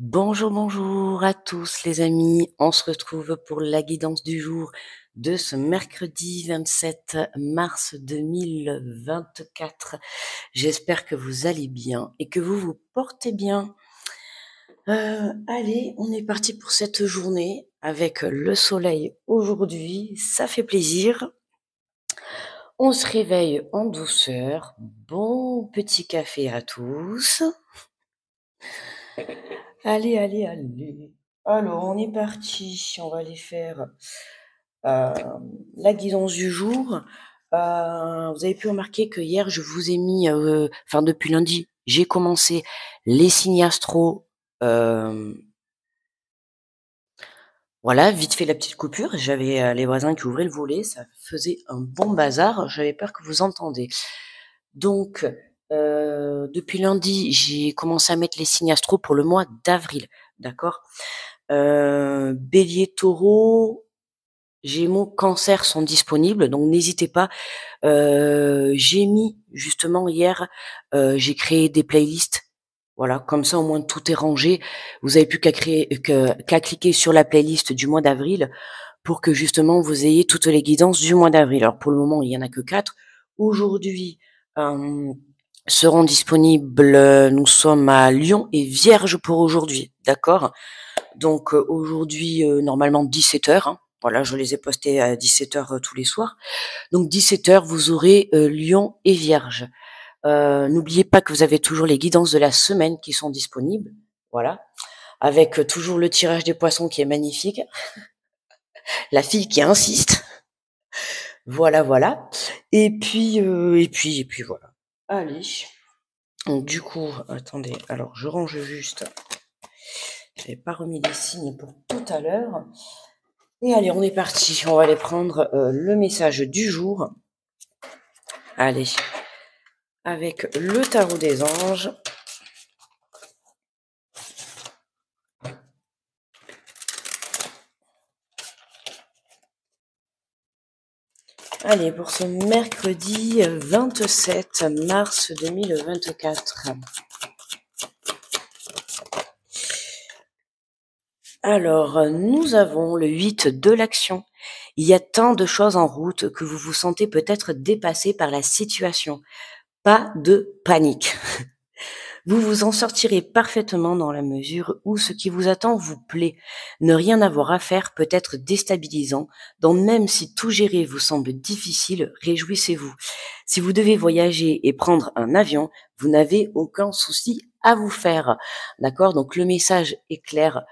Bonjour, bonjour à tous les amis. On se retrouve pour la guidance du jour de ce mercredi 27 mars 2024. J'espère que vous allez bien et que vous vous portez bien. Allez, on est parti pour cette journée avec le soleil aujourd'hui. Ça fait plaisir. On se réveille en douceur. Bon petit café à tous. Allez, allez, allez. Alors, on est parti. On va aller faire la guidance du jour. Vous avez pu remarquer que hier, je vous ai mis, enfin depuis lundi, j'ai commencé les signes astro. Voilà, vite fait la petite coupure. J'avais les voisins qui ouvraient le volet, ça faisait un bon bazar. J'avais peur que vous entendez. Donc, depuis lundi, j'ai commencé à mettre les signes astro pour le mois d'avril, d'accord. Bélier, Taureau, Gémeaux, Cancer sont disponibles, donc n'hésitez pas. J'ai mis justement hier, j'ai créé des playlists. Voilà, comme ça au moins tout est rangé. Vous avez plus qu'à cliquer sur la playlist du mois d'avril pour que justement vous ayez toutes les guidances du mois d'avril. Alors pour le moment, il y en a que 4. Aujourd'hui, euh, seront disponibles. Nous sommes à Lion et Vierge pour aujourd'hui, d'accord. Donc aujourd'hui, normalement 17h. Hein. Voilà, je les ai postés à 17h tous les soirs. Donc 17h, vous aurez Lion et Vierge. N'oubliez pas que vous avez toujours les guidances de la semaine qui sont disponibles. Voilà. Avec toujours le tirage des poissons qui est magnifique. La fille qui insiste. Voilà, voilà. Et puis voilà. Allez. Donc du coup, attendez. Alors je range juste. J'avais pas remis les signes pour tout à l'heure. Et allez, on est parti. On va aller prendre le message du jour. Allez. Avec le tarot des anges. Allez, pour ce mercredi 27 mars 2024. Alors, nous avons le 8 de l'action. Il y a tant de choses en route que vous vous sentez peut-être dépassé par la situation. Pas de panique. Vous vous en sortirez parfaitement dans la mesure où ce qui vous attend vous plaît. Ne rien avoir à faire peut être déstabilisant, donc même si tout gérer vous semble difficile, réjouissez-vous. Si vous devez voyager et prendre un avion, vous n'avez aucun souci à vous faire. D'accord? Donc le message est clair.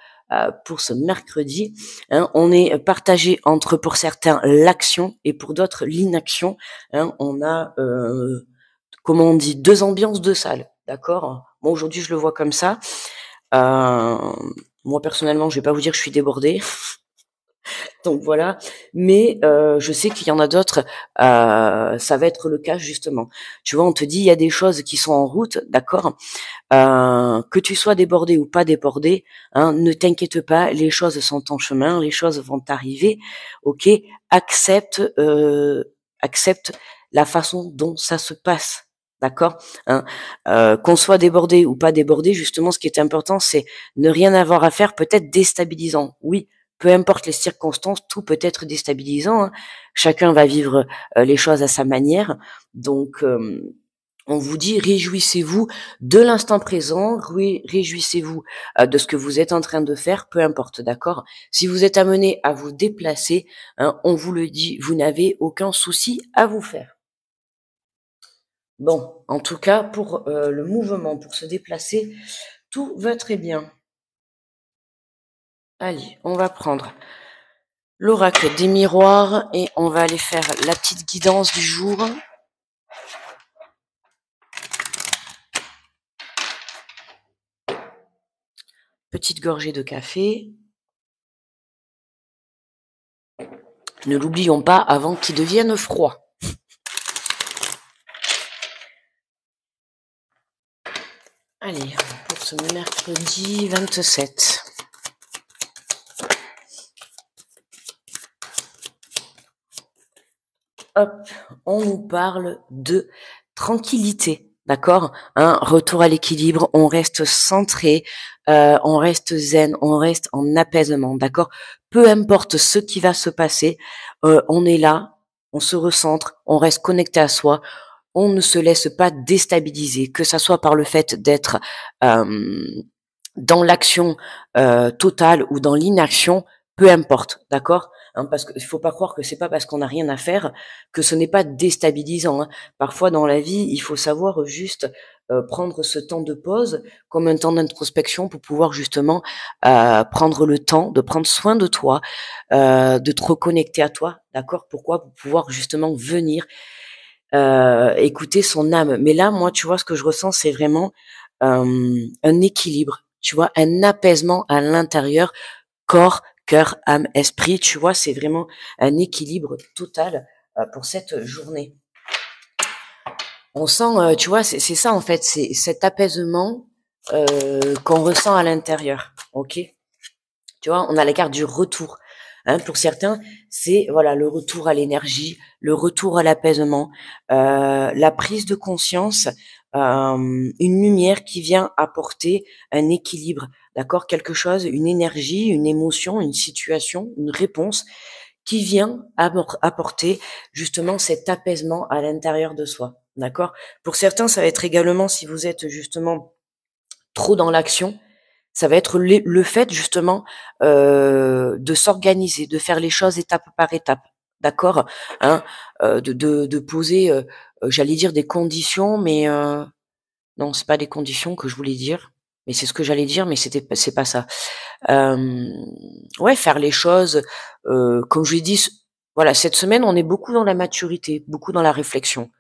Pour ce mercredi, hein, on est partagé entre pour certains l'action et pour d'autres l'inaction. Hein, on a comment on dit, deux ambiances de salle, d'accord. Moi aujourd'hui je le vois comme ça. Euh, Moi personnellement, je vais pas vous dire que je suis débordée, donc voilà. Mais je sais qu'il y en a d'autres, ça va être le cas justement. Tu vois, on te dit il y a des choses qui sont en route, d'accord. Que tu sois débordé ou pas débordé, hein, ne t'inquiète pas, les choses sont en chemin, les choses vont arriver. Ok, accepte, accepte la façon dont ça se passe. D'accord, hein, qu'on soit débordé ou pas débordé, justement, ce qui est important, c'est ne rien avoir à faire, peut-être déstabilisant. Oui, peu importe les circonstances, tout peut être déstabilisant. Hein. Chacun va vivre les choses à sa manière. Donc, on vous dit réjouissez-vous de l'instant présent, réjouissez-vous de ce que vous êtes en train de faire, peu importe, d'accord. Si vous êtes amené à vous déplacer, hein, on vous le dit, vous n'avez aucun souci à vous faire. Bon, en tout cas, pour le mouvement, pour se déplacer, tout va très bien. Allez, on va prendre l'oracle des miroirs et on va aller faire la petite guidance du jour. Petite gorgée de café. Ne l'oublions pas avant qu'il devienne froid. Allez, pour ce mercredi 27. Hop, on nous parle de tranquillité. d'accord, hein, retour à l'équilibre, on reste centré, on reste zen, on reste en apaisement, d'accord. Peu importe ce qui va se passer, on est là, on se recentre, on reste connecté à soi, on ne se laisse pas déstabiliser, que ça soit par le fait d'être dans l'action totale ou dans l'inaction, peu importe, d'accord, hein, parce qu'il faut pas croire que c'est pas parce qu'on n'a rien à faire que ce n'est pas déstabilisant, hein. Parfois dans la vie, il faut savoir juste prendre ce temps de pause comme un temps d'introspection pour pouvoir justement prendre le temps de prendre soin de toi, de te reconnecter à toi, d'accord. Pourquoi? Pour pouvoir justement venir écouter son âme. Mais là, moi, tu vois, ce que je ressens, c'est vraiment un équilibre, tu vois, un apaisement à l'intérieur, corps, cœur, âme, esprit, tu vois, c'est vraiment un équilibre total pour cette journée. On sent, tu vois, c'est ça en fait, c'est cet apaisement qu'on ressent à l'intérieur, ok. Tu vois, on a la carte du retour. Hein, pour certains, c'est voilà le retour à l'énergie, le retour à l'apaisement, la prise de conscience, une lumière qui vient apporter un équilibre, d'accord, quelque chose, une énergie, une émotion, une situation, une réponse qui vient apporter justement cet apaisement à l'intérieur de soi, d'accord. Pour certains, ça va être également si vous êtes justement trop dans l'action, ça va être le fait justement de s'organiser, de faire les choses étape par étape, d'accord, hein, de poser, j'allais dire des conditions, mais non, c'est pas des conditions que je voulais dire, mais c'est ce que j'allais dire, mais c'est pas ça. Ouais, faire les choses, comme je l'ai dit, voilà, cette semaine, on est beaucoup dans la maturité, beaucoup dans la réflexion.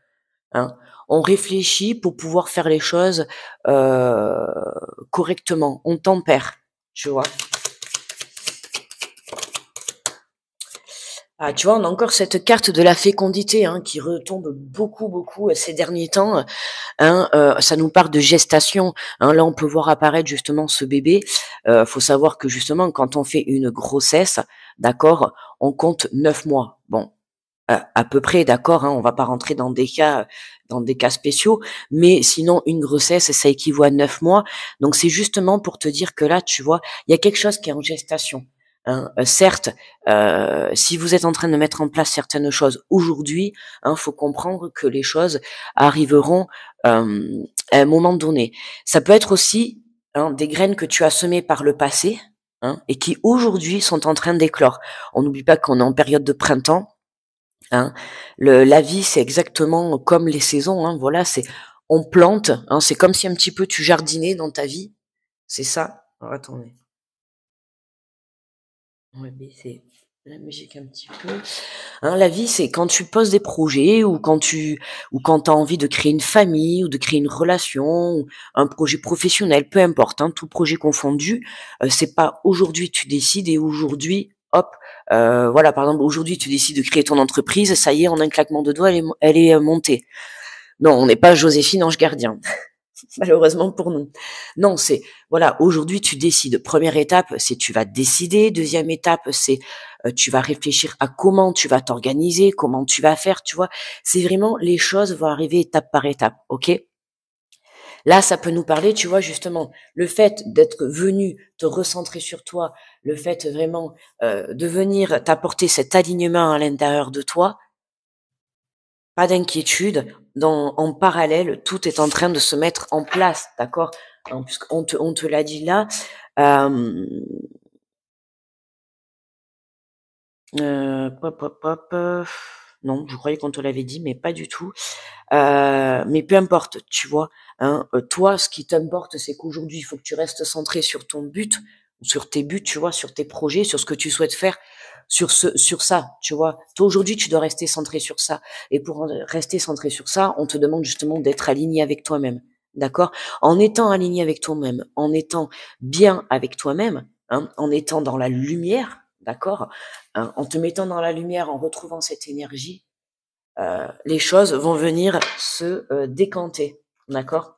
Hein. On réfléchit pour pouvoir faire les choses correctement. On tempère, tu vois. Ah, tu vois, on a encore cette carte de la fécondité hein, qui retombe beaucoup, beaucoup ces derniers temps. Hein, ça nous parle de gestation. Hein, là, on peut voir apparaître justement ce bébé. Faut savoir que justement, quand on fait une grossesse, d'accord, on compte 9 mois. Bon, à peu près, d'accord, hein, on va pas rentrer dans des cas spéciaux, mais sinon une grossesse, ça équivaut à 9 mois. Donc c'est justement pour te dire que là, tu vois, il y a quelque chose qui est en gestation. Hein. Certes, si vous êtes en train de mettre en place certaines choses aujourd'hui, hein, faut comprendre que les choses arriveront à un moment donné. Ça peut être aussi hein, des graines que tu as semées par le passé hein, et qui aujourd'hui sont en train d'éclore. On n'oublie pas qu'on est en période de printemps. Hein. La vie, c'est exactement comme les saisons. Hein, voilà, c'est on plante. Hein, c'est comme si un petit peu tu jardinais dans ta vie. C'est ça. Alors, attendez. On va baisser la musique un petit peu. Hein, la vie, c'est quand tu poses des projets ou quand tu as envie de créer une famille ou de créer une relation, ou un projet professionnel, peu importe, hein, tout projet confondu. C'est pas aujourd'hui tu décides et aujourd'hui, hop, voilà, par exemple, aujourd'hui tu décides de créer ton entreprise, ça y est, en un claquement de doigts, elle est montée. Non, on n'est pas Joséphine Ange Gardien. Malheureusement pour nous. Non, c'est voilà, aujourd'hui tu décides. Première étape, c'est tu vas décider. Deuxième étape, c'est tu vas réfléchir à comment tu vas t'organiser, comment tu vas faire, tu vois. C'est vraiment les choses vont arriver étape par étape, OK? Là, ça peut nous parler, tu vois, justement, le fait d'être venu te recentrer sur toi, le fait vraiment de venir t'apporter cet alignement à l'intérieur de toi, pas d'inquiétude. En parallèle, tout est en train de se mettre en place, d'accord? Hein, on te l'a dit là. Euh, Pop, pop, pop. Non, je croyais qu'on te l'avait dit, mais pas du tout. Mais peu importe, tu vois. Hein, toi, ce qui t'importe, c'est qu'aujourd'hui, il faut que tu restes centré sur ton but, sur tes buts, tu vois, sur tes projets, sur ce que tu souhaites faire, sur ça, tu vois. Toi, aujourd'hui, tu dois rester centré sur ça. Et pour rester centré sur ça, on te demande justement d'être aligné avec toi-même. D'accord? En étant aligné avec toi-même, en étant bien avec toi-même, hein, en étant dans la lumière, d'accord? Hein, en te mettant dans la lumière, en retrouvant cette énergie, les choses vont venir se décanter. D'accord?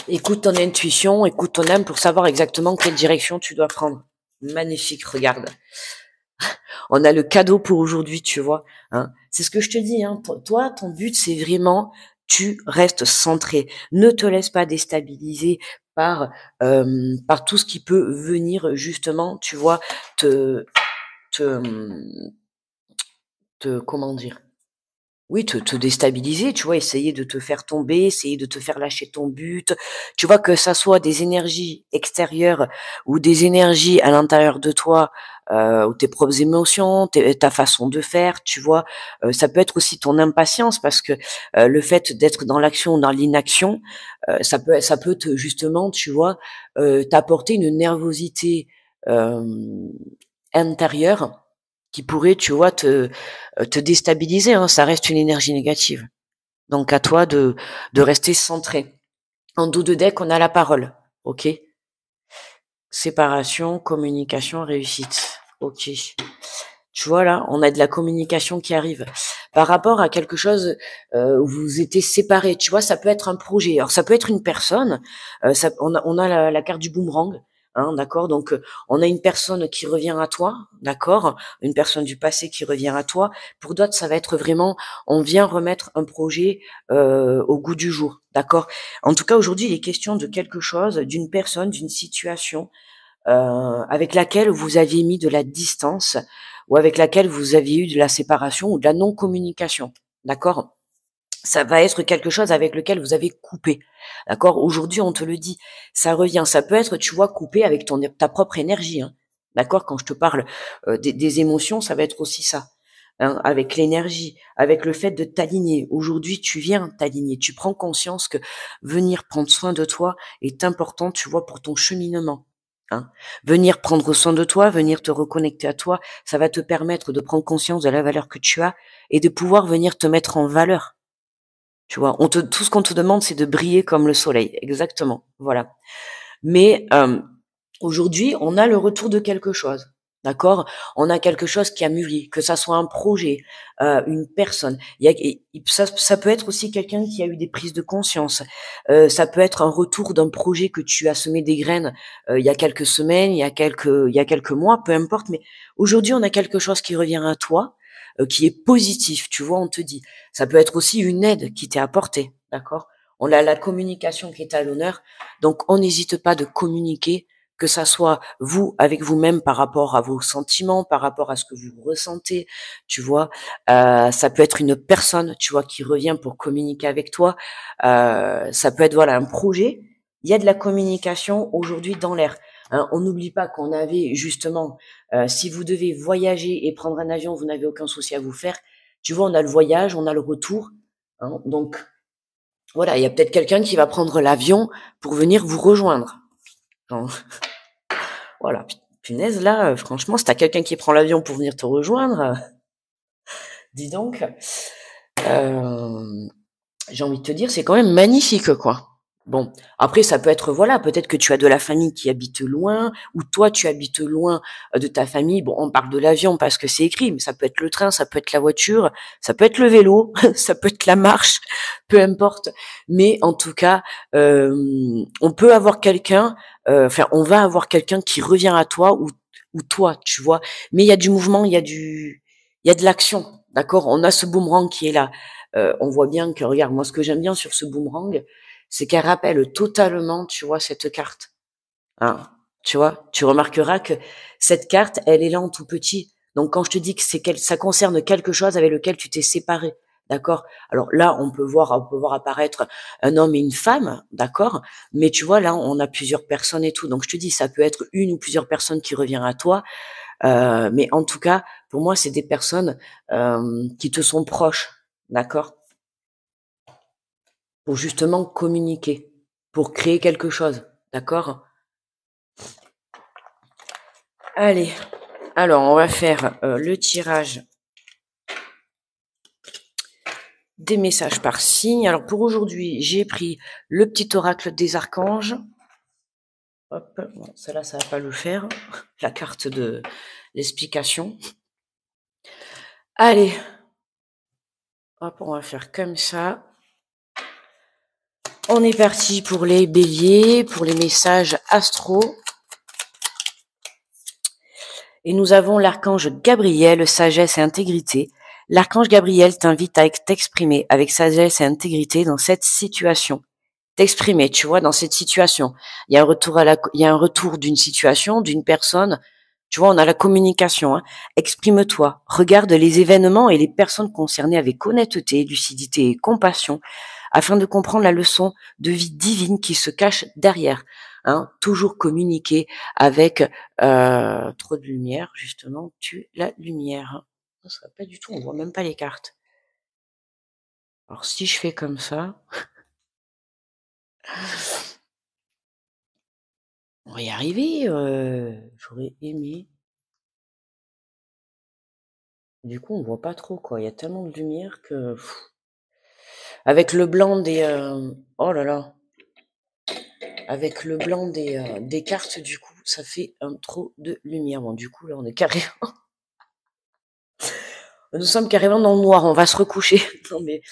Écoute ton intuition, écoute ton âme pour savoir exactement quelle direction tu dois prendre. Magnifique, regarde. On a le cadeau pour aujourd'hui, tu vois. Hein. C'est ce que je te dis. Hein. Toi, ton but, c'est vraiment, tu restes centré. Ne te laisse pas déstabiliser par tout ce qui peut venir justement, tu vois, te, te, comment dire, oui, te déstabiliser, tu vois, essayer de te faire tomber, essayer de te faire lâcher ton but. Tu vois, que ça soit des énergies extérieures ou des énergies à l'intérieur de toi, ou tes propres émotions, ta façon de faire, tu vois. Ça peut être aussi ton impatience parce que le fait d'être dans l'action ou dans l'inaction, ça peut te justement, tu vois, t'apporter une nervosité euh, intérieure qui pourrait, tu vois, te déstabiliser, hein, ça reste une énergie négative. Donc à toi de rester centré. En dos de deck, on a la parole. OK. Séparation, communication, réussite. OK. Tu vois là, on a de la communication qui arrive. Par rapport à quelque chose où vous étiez séparés, tu vois, ça peut être un projet. Alors ça peut être une personne. On a la carte du boomerang. Hein, d'accord. Donc on a une personne qui revient à toi, d'accord, une personne du passé qui revient à toi. Pour d'autres, ça va être vraiment, on vient remettre un projet au goût du jour, d'accord. En tout cas, aujourd'hui, il est question de quelque chose, d'une personne, d'une situation avec laquelle vous aviez mis de la distance ou avec laquelle vous aviez eu de la séparation ou de la non-communication. D'accord? Ça va être quelque chose avec lequel vous avez coupé. D'accord? Aujourd'hui, on te le dit. Ça revient. Ça peut être, tu vois, coupé avec ta propre énergie. Hein. D'accord? Quand je te parle des émotions, ça va être aussi ça. Hein, avec l'énergie, avec le fait de t'aligner. Aujourd'hui, tu viens t'aligner. Tu prends conscience que venir prendre soin de toi est important, tu vois, pour ton cheminement. Hein. Venir prendre soin de toi, venir te reconnecter à toi, ça va te permettre de prendre conscience de la valeur que tu as et de pouvoir venir te mettre en valeur. Tu vois, tout ce qu'on te demande, c'est de briller comme le soleil. Exactement. Voilà. Mais aujourd'hui, on a le retour de quelque chose. D'accord? On a quelque chose qui a mûri, que ça soit un projet, une personne. Ça peut être aussi quelqu'un qui a eu des prises de conscience. Ça peut être un retour d'un projet que tu as semé des graines il y a quelques semaines, il y a quelques mois, peu importe. Mais aujourd'hui, on a quelque chose qui revient à toi, qui est positif. Tu vois, on te dit. Ça peut être aussi une aide qui t'est apportée. D'accord? On a la communication qui est à l'honneur. Donc, on n'hésite pas de communiquer, que ça soit vous avec vous-même par rapport à vos sentiments, par rapport à ce que vous ressentez, tu vois. Ça peut être une personne, tu vois, qui revient pour communiquer avec toi. Ça peut être voilà un projet. Il y a de la communication aujourd'hui dans l'air. Hein, on n'oublie pas qu'on avait justement, si vous devez voyager et prendre un avion, vous n'avez aucun souci à vous faire. Tu vois, on a le voyage, on a le retour. Hein, donc voilà, il y a peut-être quelqu'un qui va prendre l'avion pour venir vous rejoindre. Genre, voilà, punaise, là, franchement, si t'as quelqu'un qui prend l'avion pour venir te rejoindre, dis donc, euh, j'ai envie de te dire, c'est quand même magnifique, quoi. Bon, après, ça peut être, voilà, peut-être que tu as de la famille qui habite loin, ou toi, tu habites loin de ta famille. Bon, on parle de l'avion parce que c'est écrit, mais ça peut être le train, ça peut être la voiture, ça peut être le vélo, ça peut être la marche, peu importe. Mais en tout cas, on peut avoir quelqu'un, enfin, on va avoir quelqu'un qui revient à toi ou toi, tu vois. Mais il y a du mouvement, il y a de l'action, d'accord? On a ce boomerang qui est là. On voit bien que, regarde, moi, ce que j'aime bien sur ce boomerang, c'est qu'elle rappelle totalement, tu vois, cette carte. Hein, tu vois, tu remarqueras que cette carte, elle est là en tout petit. Donc, quand je te dis que ça concerne quelque chose avec lequel tu t'es séparé, d'accord? Alors là, on peut voir apparaître un homme et une femme, d'accord? Mais tu vois, là, on a plusieurs personnes et tout. Donc, je te dis, ça peut être une ou plusieurs personnes qui revient à toi. Mais en tout cas, pour moi, c'est des personnes qui te sont proches, d'accord? Pour justement communiquer, pour créer quelque chose, d'accord? Allez, alors on va faire le tirage des messages par signe. Alors pour aujourd'hui, j'ai pris le petit oracle des archanges. Hop, bon, celle-là, ça va pas le faire. La carte de l'explication. Allez, hop, on va faire comme ça. On est parti pour les béliers, pour les messages astro. Et nous avons l'archange Gabriel, sagesse et intégrité. L'archange Gabriel t'invite à t'exprimer avec sagesse et intégrité dans cette situation. T'exprimer, tu vois, dans cette situation. Il y a un retour d'une situation, d'une personne. Tu vois, on a la communication. Hein. Exprime-toi. Regarde les événements et les personnes concernées avec honnêteté, lucidité et compassion, afin de comprendre la leçon de vie divine qui se cache derrière. Hein. Toujours communiquer avec trop de lumière, justement. Tue la lumière. Ça serait pas du tout. On voit même pas les cartes. Alors si je fais comme ça. On va y arriver, j'aurais aimé. Du coup, on voit pas trop, quoi. Il y a tellement de lumière que avec le blanc des, oh là là, avec le blanc des cartes, du coup, ça fait un trop de lumière. Bon, du coup, là, on est carrément nous sommes carrément dans le noir, on va se recoucher. Non mais,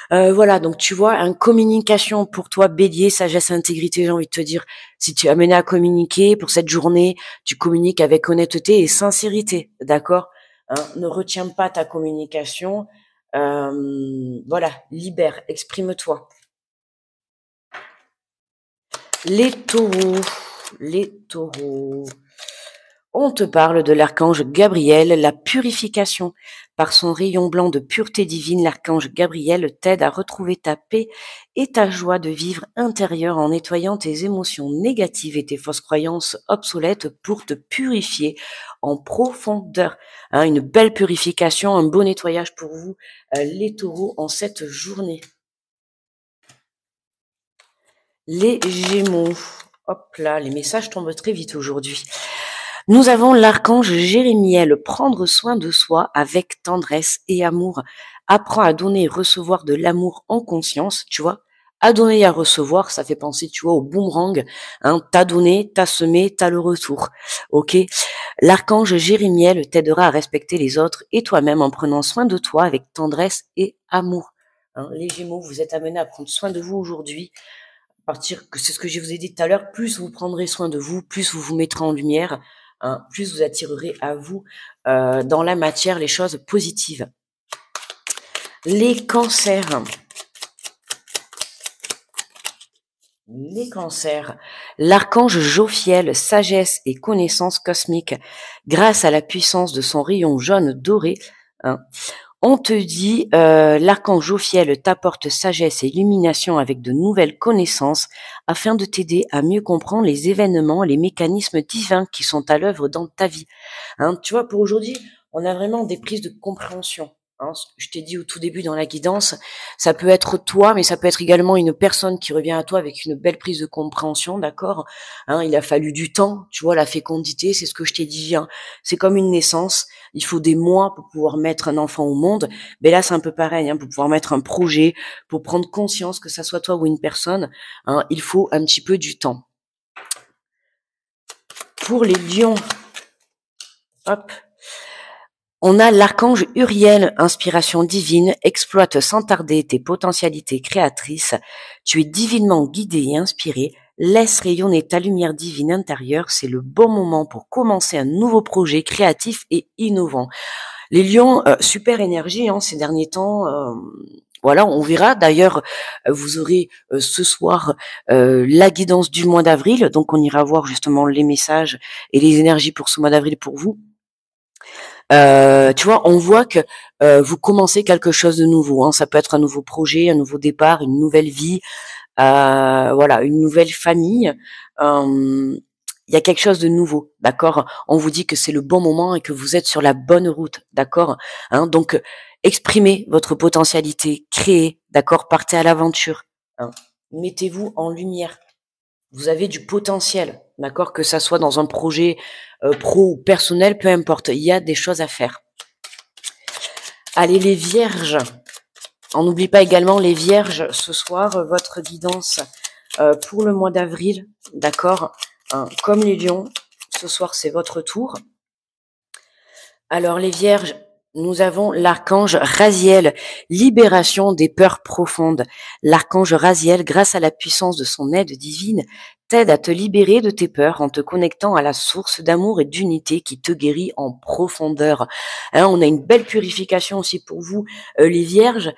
voilà, donc tu vois, une communication pour toi, Bélier, sagesse, intégrité, j'ai envie de te dire, si tu es amené à communiquer pour cette journée, tu communiques avec honnêteté et sincérité, d'accord? Hein, ne retiens pas ta communication, voilà, libère, exprime-toi. Les taureaux, les taureaux. On te parle de l'archange Gabriel, la purification. Par son rayon blanc de pureté divine, l'archange Gabriel t'aide à retrouver ta paix et ta joie de vivre intérieure en nettoyant tes émotions négatives et tes fausses croyances obsolètes pour te purifier en profondeur. Hein, une belle purification, un beau nettoyage pour vous, les taureaux, en cette journée. Les Gémeaux. Hop là, les messages tombent très vite aujourd'hui. Nous avons l'archange Jérémiel, prendre soin de soi avec tendresse et amour. Apprends à donner et recevoir de l'amour en conscience, tu vois. À donner et à recevoir, ça fait penser, tu vois, au boomerang. Hein, t'as donné, t'as semé, t'as le retour. Ok. L'archange Jérémiel t'aidera à respecter les autres et toi-même en prenant soin de toi avec tendresse et amour. Hein, les Gémeaux, vous êtes amenés à prendre soin de vous aujourd'hui. Partir que c'est ce que je vous ai dit tout à l'heure, plus vous prendrez soin de vous, plus vous vous mettrez en lumière, hein, plus vous attirerez à vous dans la matière les choses positives. Les cancers. Les cancers. L'archange Jophiel, sagesse et connaissance cosmique, grâce à la puissance de son rayon jaune doré, hein, on te dit, l'archange Jophiel t'apporte sagesse et illumination avec de nouvelles connaissances afin de t'aider à mieux comprendre les événements, les mécanismes divins qui sont à l'œuvre dans ta vie. Hein, tu vois, pour aujourd'hui, on a vraiment des prises de compréhension. Hein, je t'ai dit au tout début dans la guidance, ça peut être toi, mais ça peut être également une personne qui revient à toi avec une belle prise de compréhension, d'accord? Hein, il a fallu du temps, tu vois, la fécondité, c'est ce que je t'ai dit. Hein, c'est comme une naissance. Il faut des mois pour pouvoir mettre un enfant au monde. Mais là, c'est un peu pareil, hein, pour pouvoir mettre un projet, pour prendre conscience que ça soit toi ou une personne, hein, il faut un petit peu du temps. Pour les lions, hop, on a l'archange Uriel, inspiration divine, exploite sans tarder tes potentialités créatrices. Tu es divinement guidé et inspiré. Laisse rayonner ta lumière divine intérieure. C'est le bon moment pour commencer un nouveau projet créatif et innovant. Les lions, super énergie hein, ces derniers temps. Voilà, on verra. D'ailleurs, vous aurez ce soir la guidance du mois d'avril. Donc, on ira voir justement les messages et les énergies pour ce mois d'avril pour vous. Tu vois, on voit que vous commencez quelque chose de nouveau. Hein. Ça peut être un nouveau projet, un nouveau départ, une nouvelle vie, voilà, une nouvelle famille. Il y a quelque chose de nouveau, d'accord? On vous dit que c'est le bon moment et que vous êtes sur la bonne route, d'accord? Hein, donc, exprimez votre potentialité, créez, d'accord? Partez à l'aventure. Hein. Mettez-vous en lumière. Vous avez du potentiel, d'accord? Que ça soit dans un projet pro ou personnel, peu importe. Il y a des choses à faire. Allez, les vierges. On n'oublie pas également les vierges ce soir, votre guidance pour le mois d'avril, d'accord? Comme les lions, ce soir c'est votre tour. Alors les vierges, nous avons l'archange Raziel, libération des peurs profondes. L'archange Raziel, grâce à la puissance de son aide divine, t'aide à te libérer de tes peurs en te connectant à la source d'amour et d'unité qui te guérit en profondeur. Hein, on a une belle purification aussi pour vous, les vierges.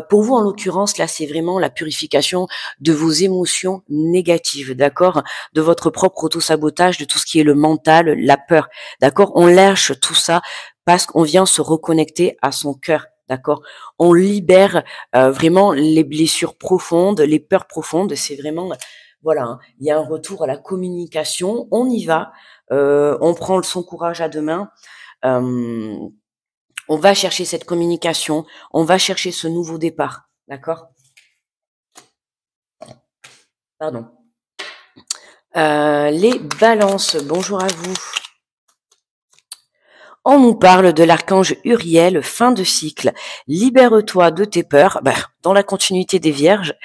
Pour vous, en l'occurrence, là, c'est vraiment la purification de vos émotions négatives, d'accord? De votre propre auto-sabotage, de tout ce qui est le mental, la peur, d'accord? On lâche tout ça parce qu'on vient se reconnecter à son cœur, d'accord? On libère vraiment les blessures profondes, les peurs profondes. C'est vraiment, voilà, hein, il y a un retour à la communication. On y va, on prend son courage à deux mains. Euh, on va chercher cette communication, on va chercher ce nouveau départ, d'accord? Pardon. Les balances, bonjour à vous. On nous parle de l'archange Uriel, fin de cycle. Libère-toi de tes peurs, dans la continuité des vierges,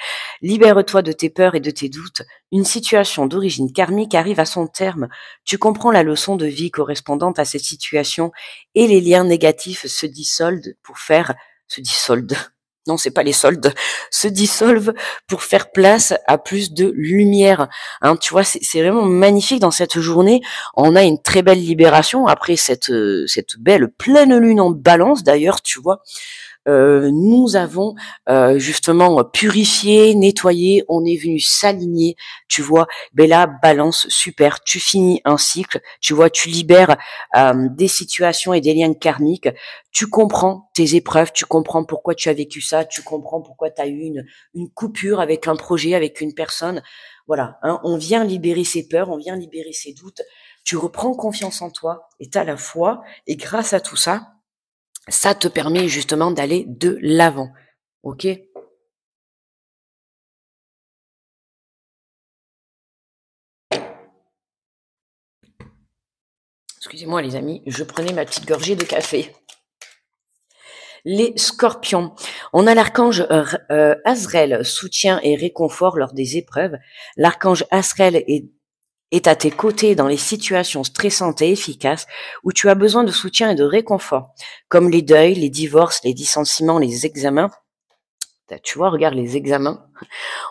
libère-toi de tes peurs et de tes doutes. Une situation d'origine karmique arrive à son terme. Tu comprends la leçon de vie correspondante à cette situation et les liens négatifs se dissoldent. Non, c'est pas les soldes, se dissolvent pour faire place à plus de lumière. Hein, tu vois, c'est vraiment magnifique dans cette journée. On a une très belle libération après cette belle pleine lune en balance d'ailleurs, tu vois. Nous avons justement purifié, nettoyé, on est venu s'aligner, tu vois. Ben là, balance, super, tu finis un cycle, tu vois, tu libères des situations et des liens karmiques, tu comprends tes épreuves, tu comprends pourquoi tu as vécu ça, tu comprends pourquoi tu as eu une coupure avec un projet, avec une personne. Voilà, hein, on vient libérer ses peurs, on vient libérer ses doutes, tu reprends confiance en toi et t'as la foi, et grâce à tout ça, ça te permet justement d'aller de l'avant. Ok? Excusez-moi les amis, je prenais ma petite gorgée de café. Les scorpions. On a l'archange Azrael, soutien et réconfort lors des épreuves. L'archange Azrael est à tes côtés dans les situations stressantes et efficaces où tu as besoin de soutien et de réconfort, comme les deuils, les divorces, les licenciements, les examens. Tu vois, regarde les examens.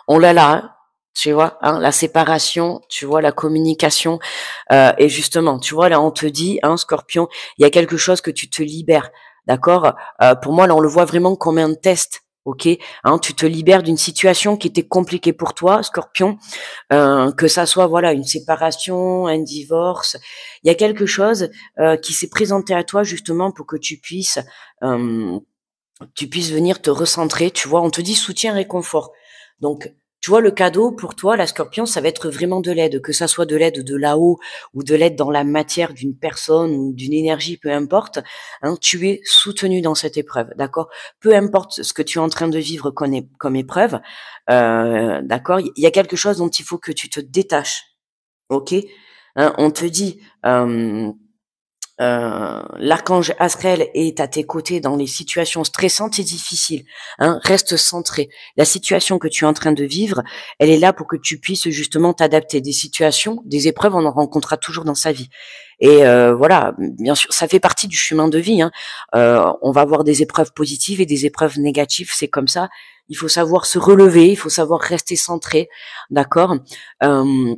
On l'a là, hein, tu vois, hein, la séparation, tu vois, la communication. Et justement, tu vois, là, on te dit, hein, Scorpion, il y a quelque chose que tu te libères, d'accord? Pour moi, là, on le voit vraiment comme un test. Ok, hein, tu te libères d'une situation qui était compliquée pour toi, Scorpion, que ça soit voilà une séparation, un divorce. Il y a quelque chose qui s'est présenté à toi justement pour que euh, tu puisses venir te recentrer. Tu vois, on te dit soutien, réconfort. Donc, tu vois, le cadeau pour toi, la scorpion, ça va être vraiment de l'aide, que ça soit de l'aide de là-haut ou de l'aide dans la matière d'une personne ou d'une énergie, peu importe. Hein, tu es soutenu dans cette épreuve, d'accord? Peu importe ce que tu es en train de vivre comme épreuve, d'accord? Il y a quelque chose dont il faut que tu te détaches, ok? Hein, on te dit, l'archange Azraël est à tes côtés dans les situations stressantes et difficiles. Hein, reste centré. La situation que tu es en train de vivre, elle est là pour que tu puisses justement t'adapter. Des situations, des épreuves, on en rencontrera toujours dans sa vie. Et voilà, bien sûr, ça fait partie du chemin de vie. Hein. On va avoir des épreuves positives et des épreuves négatives, c'est comme ça. Il faut savoir se relever, il faut savoir rester centré, d'accord. Euh,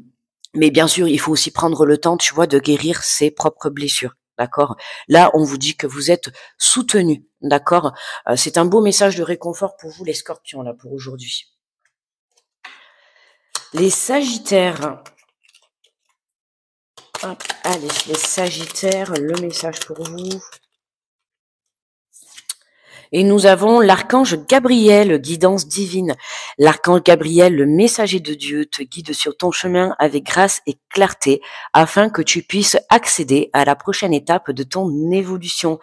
mais bien sûr, il faut aussi prendre le temps, tu vois, de guérir ses propres blessures. D'accord. Là, on vous dit que vous êtes soutenu. D'accord. C'est un beau message de réconfort pour vous, les Scorpions, là, pour aujourd'hui. Les Sagittaires. Hop, allez, les Sagittaires, le message pour vous. Et nous avons l'archange Gabriel, guidance divine. L'archange Gabriel, le messager de Dieu, te guide sur ton chemin avec grâce et clarté afin que tu puisses accéder à la prochaine étape de ton évolution.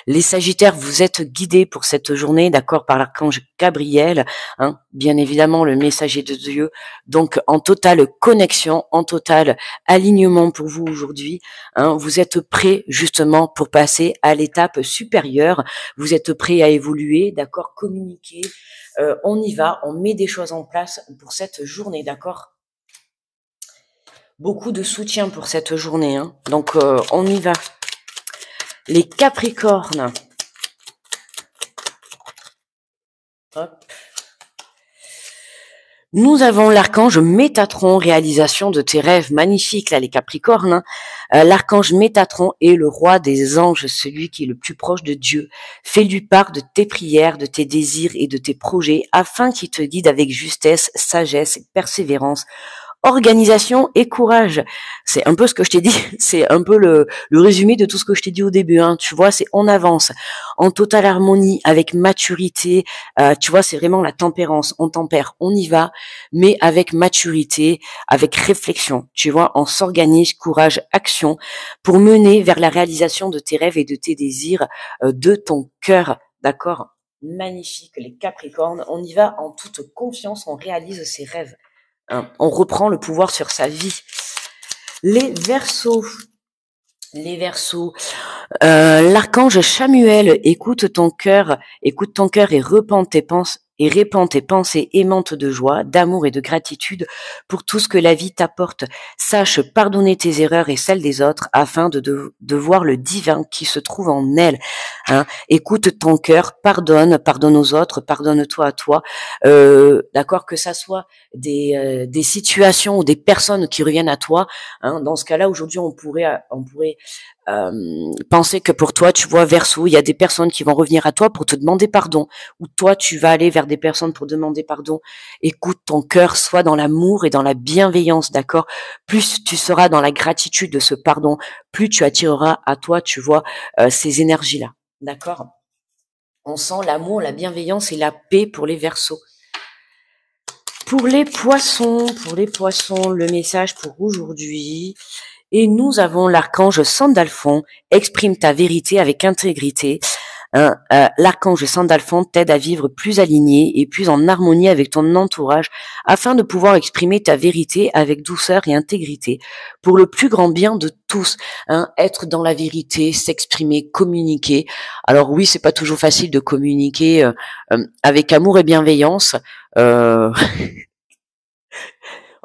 Les Sagittaires, vous êtes guidés pour cette journée, d'accord, par l'archange Gabriel, hein, bien évidemment le messager de Dieu, donc en totale connexion, en total alignement pour vous aujourd'hui. Hein, vous êtes prêts justement pour passer à l'étape supérieure, vous êtes prêts à évoluer, d'accord, communiquer, on y va, on met des choses en place pour cette journée, d'accord. Beaucoup de soutien pour cette journée, hein. Donc on y va. Les Capricornes. Hop. Nous avons l'archange Métatron, réalisation de tes rêves magnifiques, là, les Capricornes. Hein. L'archange Métatron est le roi des anges, celui qui est le plus proche de Dieu. Fais-lui part de tes prières, de tes désirs et de tes projets, afin qu'il te guide avec justesse, sagesse et persévérance, organisation et courage. C'est un peu ce que je t'ai dit, c'est un peu le résumé de tout ce que je t'ai dit au début. Hein. Tu vois, c'est on avance en totale harmonie, avec maturité. Tu vois, c'est vraiment la tempérance. On tempère, on y va, mais avec maturité, avec réflexion. Tu vois, on s'organise, courage, action, pour mener vers la réalisation de tes rêves et de tes désirs, de ton cœur. D'accord? Magnifique, les Capricornes. On y va en toute confiance, on réalise ses rêves. Hein, on reprend le pouvoir sur sa vie. Les Verseaux. Les Verseaux. L'archange Chamuel, écoute ton cœur et repens tes pensées. Et répands tes pensées aimantes de joie, d'amour et de gratitude pour tout ce que la vie t'apporte. Sache pardonner tes erreurs et celles des autres afin de voir le divin qui se trouve en elles. Hein. Écoute ton cœur, pardonne aux autres, pardonne-toi à toi. D'accord, que ça soit des situations ou des personnes qui reviennent à toi. Hein. Dans ce cas-là, aujourd'hui, on pourrait penser que pour toi, tu vois, Verseau, il y a des personnes qui vont revenir à toi pour te demander pardon, ou toi, tu vas aller vers des personnes pour demander pardon. Écoute ton cœur, sois dans l'amour et dans la bienveillance, d'accord? Plus tu seras dans la gratitude de ce pardon, plus tu attireras à toi, tu vois, ces énergies-là, d'accord? On sent l'amour, la bienveillance et la paix pour les Verseaux. Pour les poissons, le message pour aujourd'hui. Et nous avons l'archange Sandalphon, exprime ta vérité avec intégrité. Hein, l'archange Sandalphon t'aide à vivre plus aligné et plus en harmonie avec ton entourage afin de pouvoir exprimer ta vérité avec douceur et intégrité pour le plus grand bien de tous. Hein, être dans la vérité, s'exprimer, communiquer. Alors oui, c'est pas toujours facile de communiquer avec amour et bienveillance. Euh...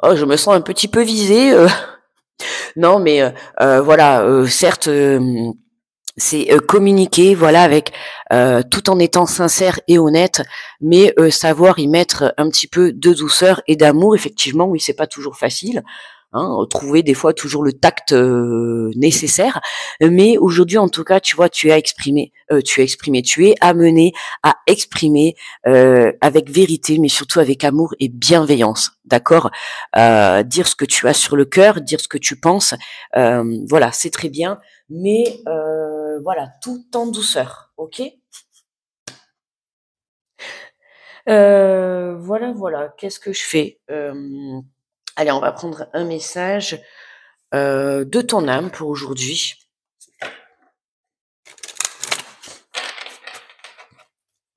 oh, je me sens un petit peu visée. Non, mais voilà, certes, c'est communiquer, voilà, avec tout en étant sincère et honnête, mais savoir y mettre un petit peu de douceur et d'amour. Effectivement, oui, c'est pas toujours facile. Hein, trouver des fois toujours le tact nécessaire, mais aujourd'hui en tout cas, tu vois, tu es amené à exprimer avec vérité, mais surtout avec amour et bienveillance, d'accord. Dire ce que tu as sur le cœur, dire ce que tu penses, voilà, c'est très bien, mais voilà, tout en douceur, ok. Voilà, qu'est-ce que je fais. Allez, on va prendre un message de ton âme pour aujourd'hui.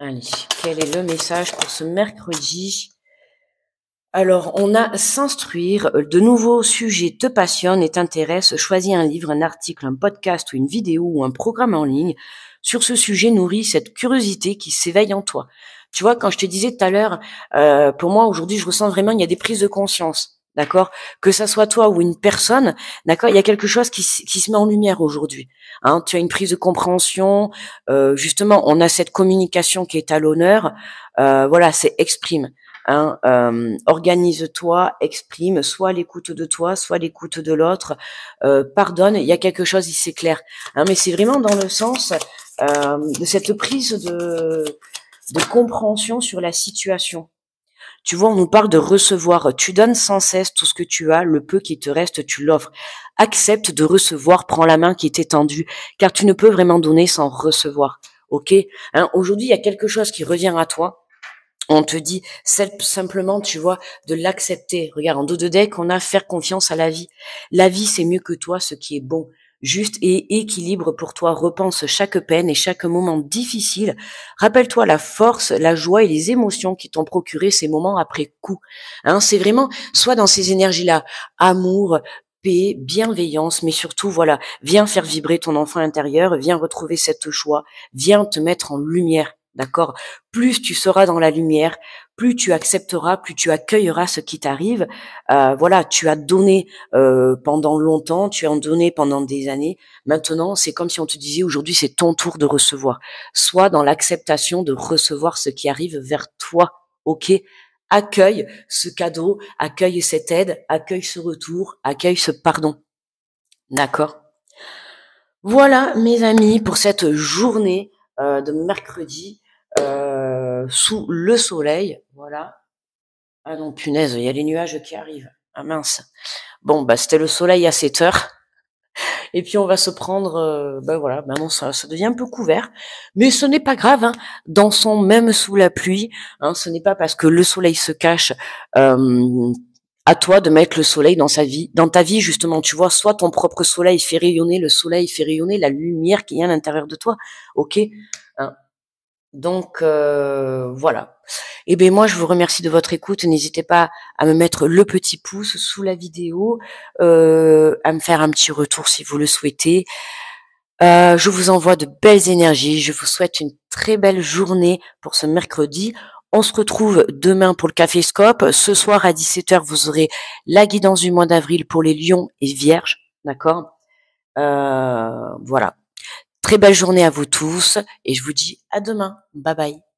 Allez, quel est le message pour ce mercredi? Alors, on a s'instruire, de nouveaux sujets te passionnent et t'intéressent, choisis un livre, un article, un podcast ou une vidéo ou un programme en ligne. Sur ce sujet, nourris cette curiosité qui s'éveille en toi. Tu vois, quand je te disais tout à l'heure, pour moi, aujourd'hui, je ressens vraiment, il y a des prises de conscience, d'accord? Que ça soit toi ou une personne, d'accord? Il y a quelque chose qui se met en lumière aujourd'hui. Hein, tu as une prise de compréhension, justement, on a cette communication qui est à l'honneur. Voilà, c'est exprime. Hein, organise-toi, exprime, soit l'écoute de toi, soit l'écoute de l'autre, pardonne, il y a quelque chose, il s'éclaire. Hein, mais c'est vraiment dans le sens de cette prise de compréhension sur la situation. Tu vois, on nous parle de recevoir. Tu donnes sans cesse tout ce que tu as, le peu qui te reste, tu l'offres. Accepte de recevoir, prends la main qui est étendue, car tu ne peux vraiment donner sans recevoir. Ok, hein, aujourd'hui, il y a quelque chose qui revient à toi. On te dit simplement, tu vois, de l'accepter. Regarde, en dos de deck, on a faire confiance à la vie. La vie, c'est mieux que toi, ce qui est bon, juste et équilibre pour toi. Repense chaque peine et chaque moment difficile. Rappelle-toi la force, la joie et les émotions qui t'ont procuré ces moments après coup. Hein, c'est vraiment, soit dans ces énergies-là, amour, paix, bienveillance, mais surtout, voilà, viens faire vibrer ton enfant intérieur, viens retrouver cette joie, viens te mettre en lumière. D'accord? Plus tu seras dans la lumière, plus tu accepteras, plus tu accueilleras ce qui t'arrive. Voilà, tu as donné pendant longtemps, tu as donné pendant des années. Maintenant, c'est comme si on te disait aujourd'hui, c'est ton tour de recevoir. Sois dans l'acceptation de recevoir ce qui arrive vers toi. Ok, accueille ce cadeau, accueille cette aide, accueille ce retour, accueille ce pardon. D'accord? Voilà, mes amis, pour cette journée de mercredi sous le soleil. Voilà. Ah non, punaise, il y a les nuages qui arrivent. Ah mince. Bon, bah c'était le soleil à 7 heures. Et puis on va se prendre, ben voilà, maintenant ça devient un peu couvert, mais ce n'est pas grave. Hein. Dansons même sous la pluie. Hein, ce n'est pas parce que le soleil se cache à toi de mettre le soleil dans ta vie justement. Tu vois, soit ton propre soleil fait rayonner le soleil, fait rayonner la lumière qui est à l'intérieur de toi. Ok. Hein. Donc voilà. Et bien moi je vous remercie de votre écoute. N'hésitez pas à me mettre le petit pouce sous la vidéo, à me faire un petit retour si vous le souhaitez. Je vous envoie de belles énergies. Je vous souhaite une très belle journée pour ce mercredi. On se retrouve demain pour le Café Scope. Ce soir à 17 heures, vous aurez la guidance du mois d'avril pour les lions et vierges. D'accord. Voilà. Très belle journée à vous tous et je vous dis à demain. Bye bye.